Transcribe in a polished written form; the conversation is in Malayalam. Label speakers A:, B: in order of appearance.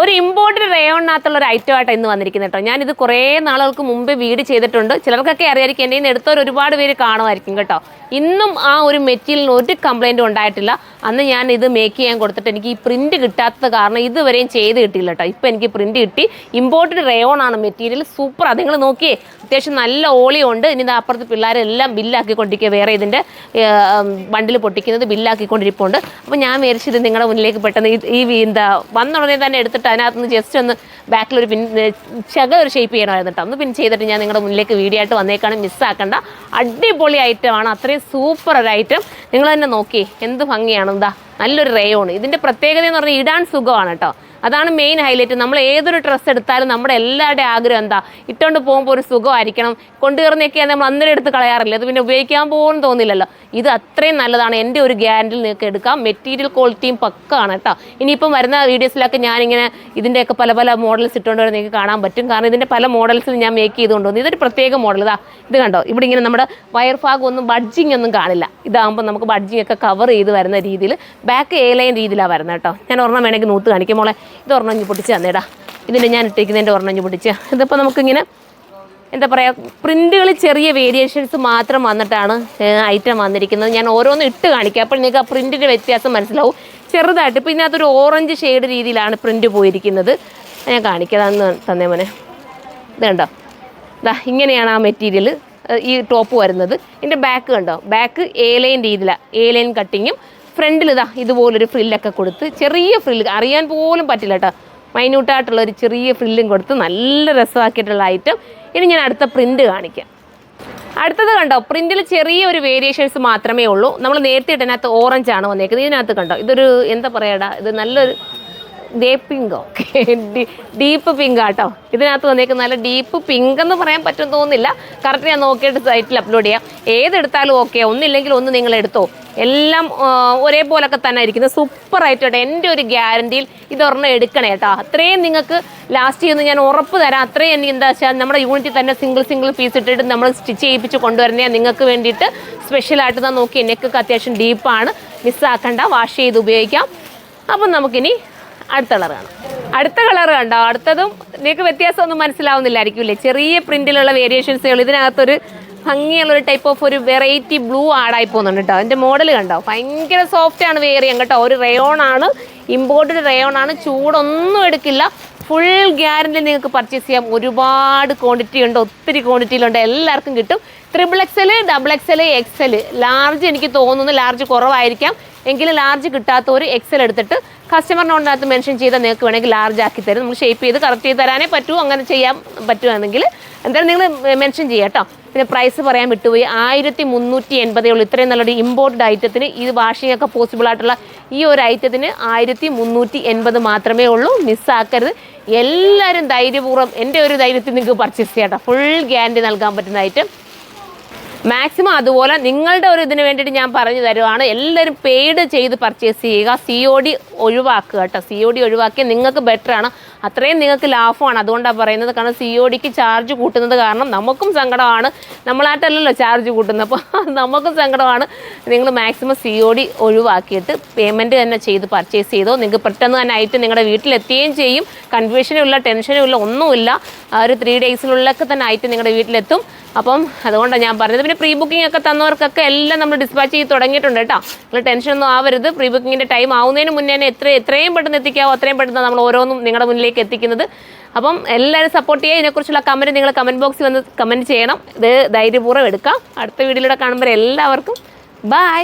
A: ഒരു ഇമ്പോർട്ടഡ് റേയോണിനകത്തുള്ള ഒരു ഐറ്റമായിട്ട് ഇന്ന് വന്നിരിക്കുന്നത് കേട്ടോ. ഞാനിത് കുറേ നാളുകൾക്ക് മുമ്പ് വീഡിയോ ചെയ്തിട്ടുണ്ട്. ചിലർക്കൊക്കെ അറിയായിരിക്കും, എൻ്റെ നിന്ന് എടുത്തവർ ഒരുപാട് പേര് കാണുമായിരിക്കും കേട്ടോ. ഇന്നും ആ ഒരു മെറ്റീരിയലിന് ഒരു കംപ്ലൈൻറ്റും ഉണ്ടായിട്ടില്ല. അന്ന് ഞാൻ ഇത് മേക്ക് ചെയ്യാൻ കൊടുത്തിട്ട് എനിക്ക് ഈ പ്രിൻറ്റ് കിട്ടാത്തത് കാരണം ഇതുവരെയും ചെയ്ത് കിട്ടിയില്ല കേട്ടോ. ഇപ്പോൾ എനിക്ക് പ്രിൻറ്റ് കിട്ടി. ഇമ്പോർട്ടഡ് റേയോണാണ് മെറ്റീരിയൽ, സൂപ്പർ. അത് നിങ്ങൾ നോക്കിയേ, അത്യാവശ്യം നല്ല ഓളിയുണ്ട്. ഇനി ഇത് അപ്പുറത്ത് പിള്ളേരെല്ലാം ബില്ലാക്കിക്കൊണ്ടിരിക്കുക, വേറെ ഇതിൻ്റെ ബണ്ടിൽ പൊട്ടിക്കുന്നത് ബില്ലാക്കിക്കൊണ്ടിരിപ്പുണ്ട്. അപ്പോൾ ഞാൻ വിചാരിച്ചത് നിങ്ങളുടെ മുന്നിലേക്ക് പെട്ടെന്ന് ഈ എന്താ വന്നുടനെ തന്നെ എടുത്തിട്ട് അതിനകത്തുനിന്ന് ജസ്റ്റ് ഒന്ന് ബാക്കിലൊരു ഒരു ഷേപ്പ് ചെയ്യണമായിരുന്നു കേട്ടോ. ഒന്ന് ചെയ്തിട്ട് ഞാൻ നിങ്ങളുടെ മുന്നിലേക്ക് വീഡിയോ ആയിട്ട് വന്നേക്കാണ്. മിസ്സാക്കണ്ട. അടിപൊളി ഐറ്റമാണ്, അത്രയും സൂപ്പർ ഒരു ഐറ്റം. നിങ്ങൾ തന്നെ നോക്കിയേ എന്ത് ഭംഗിയാണ്. എന്താ നല്ലൊരു റേയോൺ. ഇതിൻ്റെ പ്രത്യേകത എന്ന് പറഞ്ഞാൽ ഇടാൻ സുഖമാണ് കേട്ടോ. അതാണ് മെയിൻ ഹൈലൈറ്റ്. നമ്മൾ ഏതൊരു ഡ്രസ്സ് എടുത്താലും നമ്മുടെ എല്ലാവരുടെയും ആഗ്രഹം എന്താ, ഇട്ടുകൊണ്ട് പോകുമ്പോൾ ഒരു സുഖമായിരിക്കണം. കൊണ്ടുവരുന്നൊക്കെയാണ് നമ്മൾ അന്നേരം എടുത്ത് കളയാറില്ല, അത് പിന്നെ ഉപയോഗിക്കാൻ പോലും തോന്നില്ലല്ലോ. ഇത് അത്രയും നല്ലതാണ്. എൻ്റെ ഒരു ഗ്യാരണ്ടിയിൽ നിങ്ങൾക്ക് എടുക്കാം. മെറ്റീരിയൽ ക്വാളിറ്റിയും പക്കാണ് കേട്ടോ. ഇനിയിപ്പം വരുന്ന വീഡിയോസിലൊക്കെ ഞാനിങ്ങനെ ഇതിൻ്റെയൊക്കെ പല പല മോഡൽസ് ഇട്ടുകൊണ്ട് വരെ നിങ്ങൾക്ക് കാണാൻ പറ്റും. കാരണം ഇതിൻ്റെ പല മോഡൽസിൽ ഞാൻ മേക്ക് ചെയ്തുകൊണ്ട് വന്നു. ഇതൊരു പ്രത്യേക മോഡൽ. ഇത് കണ്ടോ, ഇവിടെ ഇങ്ങനെ നമ്മുടെ വയർ ഭാഗം ഒന്നും ബഡ്ജിങ് ഒന്നും കാണില്ല. ഇതാകുമ്പോൾ നമുക്ക് ബഡ്ജിങ് ഒക്കെ കവർ ചെയ്ത് വരുന്ന രീതിയിൽ ബാക്ക് എ ലൈൻ രീതിയിലാണ് വരുന്നത് കേട്ടോ. ഞാൻ ഒരെണ്ണം വേണമെങ്കിൽ നൂത്ത് കാണിക്കും മോളെ. ഇത് ഒരെണ്ണം പൊട്ടിച്ച് തന്നേടാ. ഇതിൻ്റെ ഞാൻ ഇട്ടിരിക്കുന്നതിൻ്റെ ഒരെണ്ണം പൊട്ടിച്ച്. ഇതിപ്പോൾ നമുക്കിങ്ങനെ എന്താ പറയുക, പ്രിൻറ്റുകൾ ചെറിയ വേരിയേഷൻസ് മാത്രം വന്നിട്ടാണ് ഐറ്റം വന്നിരിക്കുന്നത്. ഞാൻ ഓരോന്നും ഇട്ട് കാണിക്കാം, അപ്പോൾ നിങ്ങൾക്ക് ആ പ്രിൻറ്റിൻ്റെ വ്യത്യാസം മനസ്സിലാവും ചെറുതായിട്ട്. ഇപ്പോൾ ഇതിനകത്തൊരു ഓറഞ്ച് ഷെയ്ഡ് രീതിയിലാണ് പ്രിൻറ്റ് പോയിരിക്കുന്നത്. ഞാൻ കാണിക്കാം, അന്ന് തന്നേ മോനെ. ഇത് കണ്ടോ, ഇങ്ങനെയാണ് ആ മെറ്റീരിയൽ ഈ ടോപ്പ് വരുന്നത്. ഇതിൻ്റെ ബാക്ക് കണ്ടോ, ബാക്ക് എ ലൈൻ രീതിയിലാണ്, എ ലൈൻ കട്ടിങ്ങും. ഫ്രണ്ടിൽ ഇതുപോലൊരു ഫ്രില്ലൊക്കെ കൊടുത്ത്, ചെറിയ ഫ്രില്ല് അറിയാൻ പോലും പറ്റില്ല കേട്ടോ, മൈന്യൂട്ടായിട്ടുള്ളൊരു ചെറിയ ഫ്രില്ലും കൊടുത്ത് നല്ല രസമാക്കിയിട്ടുള്ള ഐറ്റം. ഇനി ഞാൻ അടുത്ത പ്രിൻറ്റ് കാണിക്കാം. അടുത്തത് കണ്ടോ, പ്രിൻറ്റിൽ ചെറിയൊരു വേരിയേഷൻസ് മാത്രമേ ഉള്ളൂ. നമ്മൾ നേരത്തെ ഇട്ടതിനകത്ത് ഓറഞ്ചാണ് വന്നേക്കുന്നത്. ഇതിനകത്ത് കണ്ടോ, ഇതൊരു എന്താ പറയുക, ഇത് നല്ലൊരു പിങ്കോ ഡീപ്പ് പിങ്കാട്ടോ. ഇതിനകത്ത് വന്നേക്ക് നല്ല ഡീപ്പ് പിങ്ക് എന്ന് പറയാൻ പറ്റും തോന്നുന്നില്ല. കറക്റ്റ് ഞാൻ നോക്കിയിട്ട് സൈറ്റിൽ അപ്ലോഡ് ചെയ്യാം. ഏതെടുത്താലും ഓക്കെ, ഒന്നില്ലെങ്കിൽ ഒന്ന് നിങ്ങൾ എടുത്തോ. എല്ലാം ഒരേപോലൊക്കെ തന്നെ ഇരിക്കുന്നത്. സൂപ്പറായിട്ടോ. എൻ്റെ ഒരു ഗ്യാരണ്ടിയിൽ ഇതൊരെണ്ണം എടുക്കണേ കേട്ടോ. അത്രയും നിങ്ങൾക്ക് ലാസ്റ്റ് ചെയ്യുന്ന ഞാൻ ഉറപ്പ് തരാം. അത്രയും എനിക്ക് എന്താ വെച്ചാൽ നമ്മുടെ യൂണിറ്റിൽ തന്നെ സിംഗിൾ പീസ് ഇട്ടിട്ട് നമ്മൾ സ്റ്റിച്ച് ചെയ്യിപ്പിച്ച് കൊണ്ടുവരുന്നേ നിങ്ങൾക്ക് വേണ്ടിയിട്ട് സ്പെഷ്യലായിട്ട് ഞാൻ നോക്കി. നെക്കൊക്കെ അത്യാവശ്യം ഡീപ്പാണ്, മിസ്സാക്കണ്ട, വാഷ് ചെയ്ത് ഉപയോഗിക്കാം. അപ്പം നമുക്കിനി അടുത്ത കളർ കാണാം. അടുത്ത കളർ കണ്ടോ, അടുത്തതും നിങ്ങൾക്ക് വ്യത്യാസമൊന്നും മനസ്സിലാവുന്നില്ലായിരിക്കില്ലേ. ചെറിയ പ്രിൻറ്റിലുള്ള വേരിയേഷൻസുകൾ. ഇതിനകത്തൊരു ഭംഗിയുള്ളൊരു ടൈപ്പ് ഓഫ് ഒരു വെറൈറ്റി ബ്ലൂ ആഡായി പോകുന്നുണ്ട് കേട്ടോ. എൻ്റെ മോഡൽ കണ്ടോ, ഭയങ്കര സോഫ്റ്റാണ് വെയർ ചെയ്യാൻ കേട്ടോ. ഒരു റേയോണാണ്, ഇമ്പോർട്ടഡ് റേയോണാണ്, ചൂടൊന്നും എടുക്കില്ല. ഫുൾ ഗ്യാരണ്ടി നിങ്ങൾക്ക് പർച്ചേസ് ചെയ്യാം. ഒരുപാട് ക്വാണ്ടിറ്റി ഉണ്ട്, ഒത്തിരി ക്വാണ്ടിറ്റിയിലുണ്ട്, എല്ലാവർക്കും കിട്ടും. XXL, XXL, XL, ലാർജ് എനിക്ക് തോന്നുന്നു ലാർജ് കുറവായിരിക്കാം. എങ്കിലും ലാർജ് കിട്ടാത്തവർ XL എടുത്തിട്ട് കസ്റ്റമർ നോട്ടിനകത്ത് മെൻഷൻ ചെയ്താൽ നിങ്ങൾക്ക് വേണമെങ്കിൽ ലാർജ് ആക്കി തരും. നമ്മൾ ഷേപ്പ് ചെയ്ത് കറക്റ്റ് ചെയ്ത് തരാനേ പറ്റൂ. അങ്ങനെ ചെയ്യാൻ പറ്റുകയാണെങ്കിൽ എന്തായാലും നിങ്ങൾ മെൻഷൻ ചെയ്യാം കേട്ടോ. പിന്നെ പ്രൈസ് പറയാൻ വിട്ടുപോയി, 1380 ഉള്ളൂ. ഇത്രയും നല്ലൊരു ഇമ്പോർട്ടഡ് ഐറ്റത്തിന്, ഇത് വാഷിംഗ് ഒക്കെ പോസിബിൾ ആയിട്ടുള്ള ഈ ഒരു ഐറ്റത്തിന് 1380 മാത്രമേ ഉള്ളൂ. മിസ്സാക്കരുത്. എല്ലാവരും ധൈര്യപൂർവ്വം എൻ്റെ ഒരു ധൈര്യത്തിൽ നിങ്ങൾക്ക് പർച്ചേസ് ചെയ്യാം കേട്ടോ. ഫുൾ ഗ്യാരണ്ടി നൽകാൻ പറ്റുന്ന ഐറ്റം മാക്സിമം. അതുപോലെ നിങ്ങളുടെ ഒരു ഇതിന് വേണ്ടിയിട്ട് ഞാൻ പറഞ്ഞു തരുവാണ്, എല്ലാവരും പെയ്ഡ് ചെയ്ത് പർച്ചേസ് ചെയ്യുക. COD ഒഴിവാക്കുക കേട്ടോ. COD ഒഴിവാക്കിയാൽ നിങ്ങൾക്ക് ബെറ്ററാണ്, അത്രയും നിങ്ങൾക്ക് ലാഭമാണ്. അതുകൊണ്ടാണ് പറയുന്നത്. കാരണം CODക്ക് ചാർജ് കൂട്ടുന്നത് കാരണം നമുക്കും സങ്കടമാണ്. നമ്മളായിട്ടല്ലല്ലോ ചാർജ് കൂട്ടുന്നത്, അപ്പോൾ നമുക്കും സങ്കടമാണ്. നിങ്ങൾ മാക്സിമം COD ഒഴിവാക്കിയിട്ട് പേയ്മെൻറ്റ് തന്നെ ചെയ്ത് പർച്ചേസ് ചെയ്തോ. നിങ്ങൾക്ക് പെട്ടെന്ന് തന്നെ ഐറ്റം നിങ്ങളുടെ വീട്ടിലെത്തുകയും ചെയ്യും. കൺഫ്യൂഷനും ഇല്ല, ടെൻഷനും ഇല്ല, ഒന്നുമില്ല. ആ ഒരു 3 ഡേയ്സിനുള്ളിലൊക്കെ തന്നെ ഐറ്റം നിങ്ങളുടെ വീട്ടിലെത്തും. അപ്പം അതുകൊണ്ടാണ് ഞാൻ പറഞ്ഞത്. പിന്നെ പ്രീ ബുക്കിംഗ് ഒക്കെ തന്നവർക്കൊക്കെ എല്ലാം നമ്മൾ ഡിസ്പാച്ച് ചെയ്ത് തുടങ്ങിയിട്ടുണ്ട് കേട്ടോ. നിങ്ങൾ ടെൻഷനൊന്നും ആവരുത്. പ്രീ ബുക്കിങ്ങിൻ്റെ ടൈം ആവുന്നതിന് മുന്നേ തന്നെ എത്രയും പെട്ടെന്ന് എത്തിക്കാവോ അത്രയും പെട്ടെന്ന് നമ്മൾ ഓരോന്നും നിങ്ങളുടെ മുന്നിലേക്ക് എത്തിക്കുന്നത്. അപ്പം എല്ലാവരും സപ്പോർട്ട് ചെയ്യുക. ഇതിനെക്കുറിച്ചുള്ള കമൻറ്റ് നിങ്ങൾ കമൻറ്റ് ബോക്സിൽ വന്ന് കമൻറ്റ് ചെയ്യണം. ഇത് ധൈര്യപൂർവ്വം എടുക്കാം. അടുത്ത വീഡിയോയിലൂടെ കാണുമ്പോൾ എല്ലാവർക്കും ബൈ.